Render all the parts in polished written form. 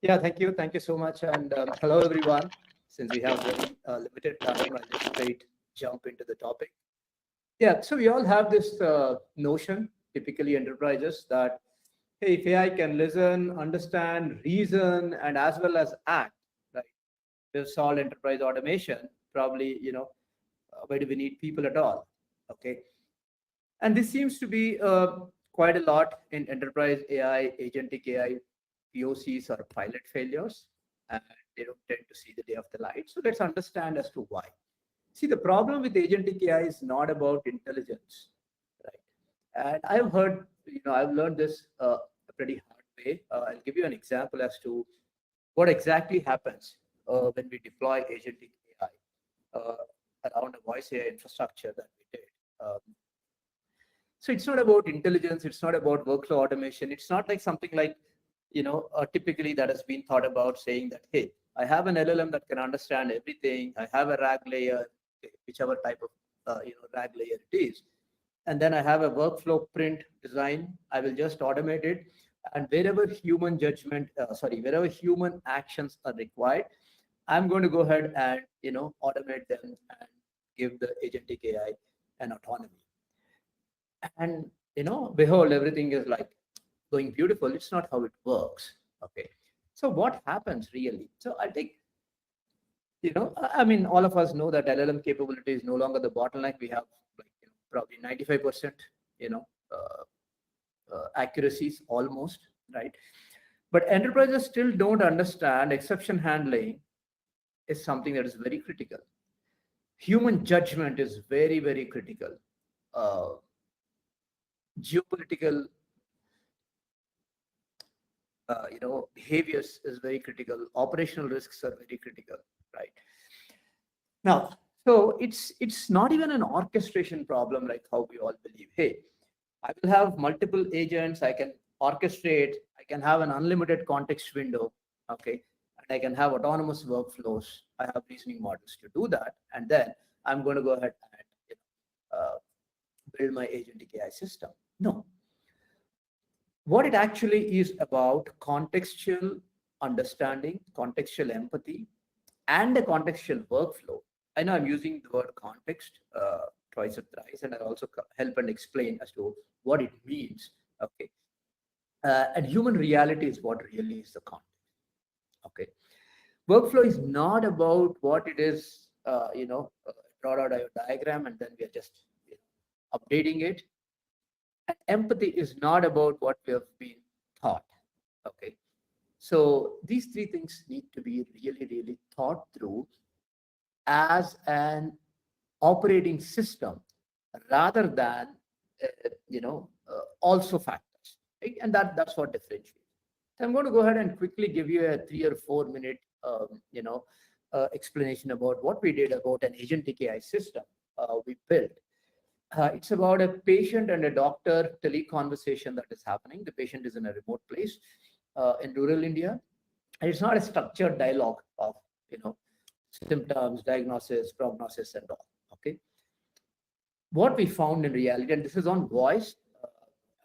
Yeah, thank you. Thank you so much. And hello, everyone. Since we have very limited time, I'll just straight jump into the topic. Yeah, so we all have this notion, typically enterprises, that hey, if AI can listen, understand, reason, and as well as act, right? We've solved enterprise automation. Probably, why do we need people at all? Okay, and this seems to be quite a lot in enterprise AI, agentic AI POCs or pilot failures, and they don't tend to see the day of the light. So let's understand as to why. See, the problem with agentic AI is not about intelligence, right? And I've heard, I've learned this a pretty hard way. I'll give you an example as to what exactly happens when we deploy agentic AI around a voice AI infrastructure that we did. So it's not about intelligence. It's not about workflow automation. It's not like something like, typically that has been thought about saying that, hey, I have an LLM that can understand everything. I have a RAG layer, whichever type of, RAG layer it is. And then I have a workflow print design. I will just automate it. And wherever human wherever human actions are required, I'm going to go ahead and, automate them and give the agentic AI an autonomy. And behold, everything is like going beautiful. It's not how it works. Okay, so what happens really? So I think, I mean, all of us know that LLM capability is no longer the bottleneck. We have like probably 95% accuracies almost, right? But enterprises still don't understand exception handling is something that is very critical. Human judgment is very, very critical. Geopolitical behaviors is very critical. Operational risks are very critical, right? Now, so it's not even an orchestration problem like how we all believe. Hey, I will have multiple agents. I can orchestrate. I can have an unlimited context window. Okay, and I can have autonomous workflows. I have reasoning models to do that, and then I'm going to go ahead and build my agentic AI system. No. What it actually is about contextual understanding, contextual empathy, and a contextual workflow. I know I'm using the word context twice or thrice, and I also help and explain as to what it means. Okay, and human reality is what really is the context. Okay, workflow is not about what it is. Draw out a diagram, and then we are just updating it. And empathy is not about what we have been taught. Okay, so these three things need to be really, really thought through as an operating system rather than also factors, right? And that's what differentiates. So I'm going to go ahead and quickly give you a 3 or 4 minute explanation about what we did about an agentic AI system we built. It's about a patient and a doctor teleconversation that is happening. The patient is in a remote place in rural India, and it's not a structured dialogue of symptoms, diagnosis, prognosis, and all. Okay, what we found in reality, and this is on voice,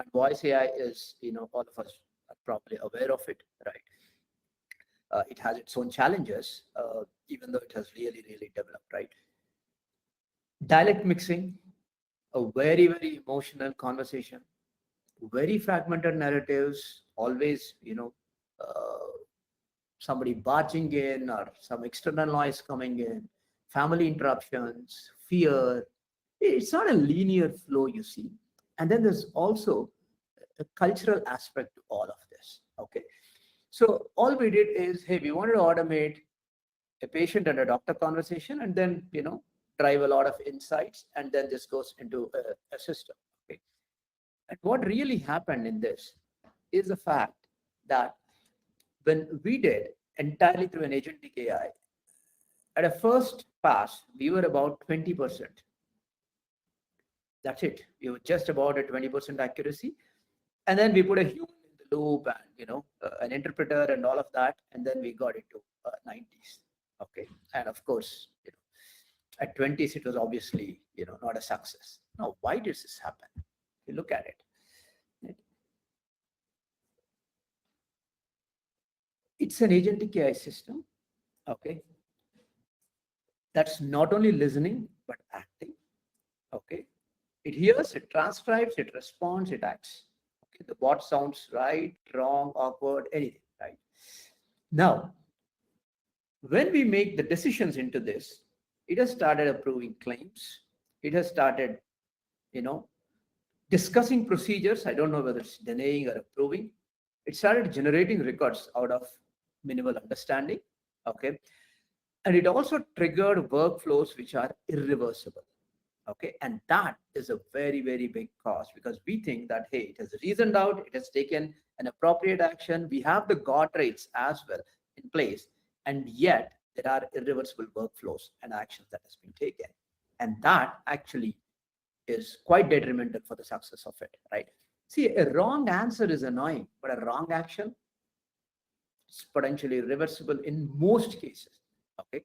and voice AI is all of us are probably aware of it, right? It has its own challenges, even though it has really, really developed, right? Dialect mixing, a very, very emotional conversation, very fragmented narratives, always, somebody barging in or some external noise coming in, family interruptions, fear. It's not a linear flow, you see. And then there's also a cultural aspect to all of this. Okay. So all we did is, hey, we wanted to automate a patient and a doctor conversation, and then, drive a lot of insights, and then this goes into a system. Okay. And what really happened in this is the fact that when we did entirely through an agentic AI, at a first pass, we were about 20%. That's it. We were just about a 20% accuracy. And then we put a human in the loop and, an interpreter and all of that. And then we got it to 90s. Okay. And of course, at 20s, it was obviously, not a success. Now, why does this happen? You look at it. It's an agentic AI system, okay, that's not only listening, but acting, okay. It hears, it transcribes, it responds, it acts. Okay, the bot sounds right, wrong, awkward, anything, right? Now, when we make the decisions into this, it has started approving claims. It has started, discussing procedures. I don't know whether it's denying or approving. It started generating records out of minimal understanding. Okay. And it also triggered workflows which are irreversible. Okay. And that is a very, very big cost, because we think that, hey, it has reasoned out, it has taken an appropriate action. We have the guardrails as well in place. And yet there are irreversible workflows and actions that has been taken. And that actually is quite detrimental for the success of it, right? See, a wrong answer is annoying, but a wrong action is potentially reversible in most cases, okay?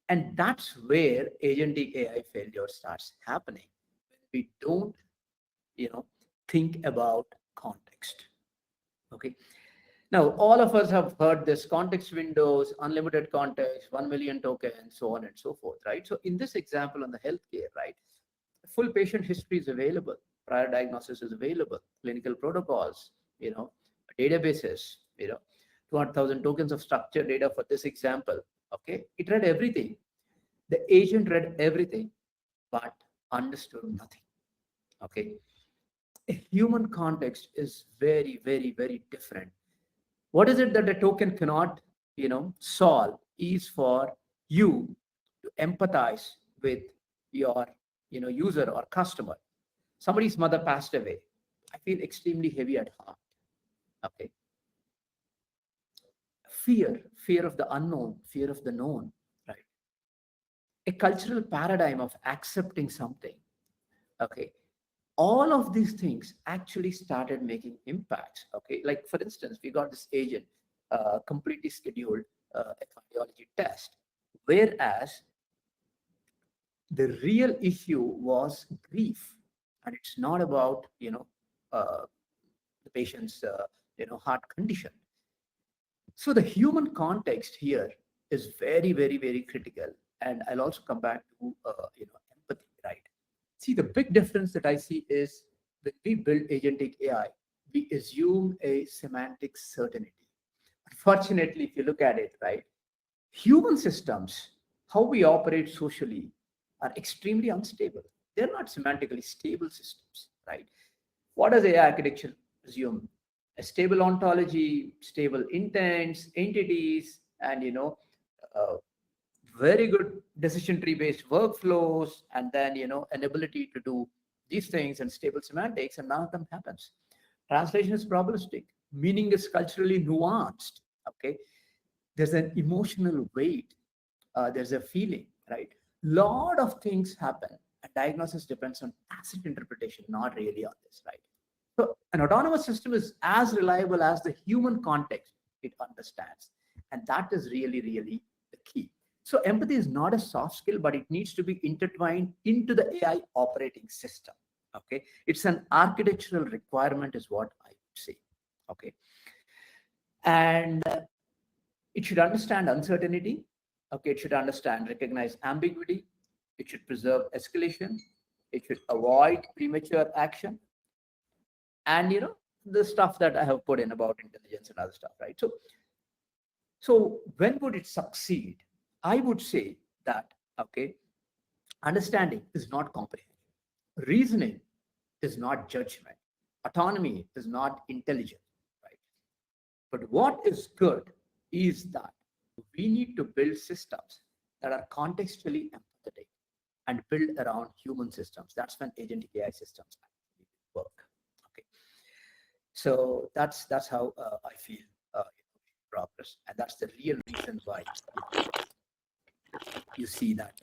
And that's where agentic AI failure starts happening. We don't, think about context, okay? Now, all of us have heard this context windows, unlimited context, 1 million tokens, so on and so forth, right? So in this example on the healthcare, right, full patient history is available, prior diagnosis is available, clinical protocols, databases, 200,000 tokens of structured data for this example. Okay, it read everything. The agent read everything, but understood nothing. Okay, a human context is very, very, very different. What is it that a token cannot, solve is for you to empathize with your user or customer. Somebody's mother passed away. I feel extremely heavy at heart. Okay. Fear of the unknown, fear of the known, right? A cultural paradigm of accepting something. Okay. All of these things actually started making impacts. Okay. Like for instance, we got this agent completely scheduled a cardiology test, whereas the real issue was grief, and it's not about the patient's heart condition. So the human context here is very, very, very critical, and I'll also come back to empathy, right? See, the big difference that I see is when we build agentic AI, we assume a semantic certainty. Unfortunately, if you look at it, right, human systems, how we operate socially, are extremely unstable. They're not semantically stable systems, right? What does AI architecture assume? A stable ontology, stable intents, entities, and very good decision tree based workflows, and then an ability to do these things and stable semantics, and none of them happens. Translation is probabilistic. Meaning is culturally nuanced. Okay, there's an emotional weight. There's a feeling, right? Lot of things happen, and diagnosis depends on tacit interpretation, not really on this, right? So an autonomous system is as reliable as the human context it understands, and that is really, really the key. So empathy is not a soft skill, but it needs to be intertwined into the AI operating system. Okay, it's an architectural requirement, is what I would say. Okay, and it should understand uncertainty. Okay, it should understand, recognize ambiguity. It should preserve escalation. It should avoid premature action. And the stuff that I have put in about intelligence and other stuff, right? So when would it succeed? I would say that, okay, understanding is not comprehension. Reasoning is not judgment. Autonomy is not intelligence, right? But what is good is that we need to build systems that are contextually empathetic and build around human systems. That's when agentic AI systems actually work. Okay, so that's how I feel progress, and that's the real reason why you see that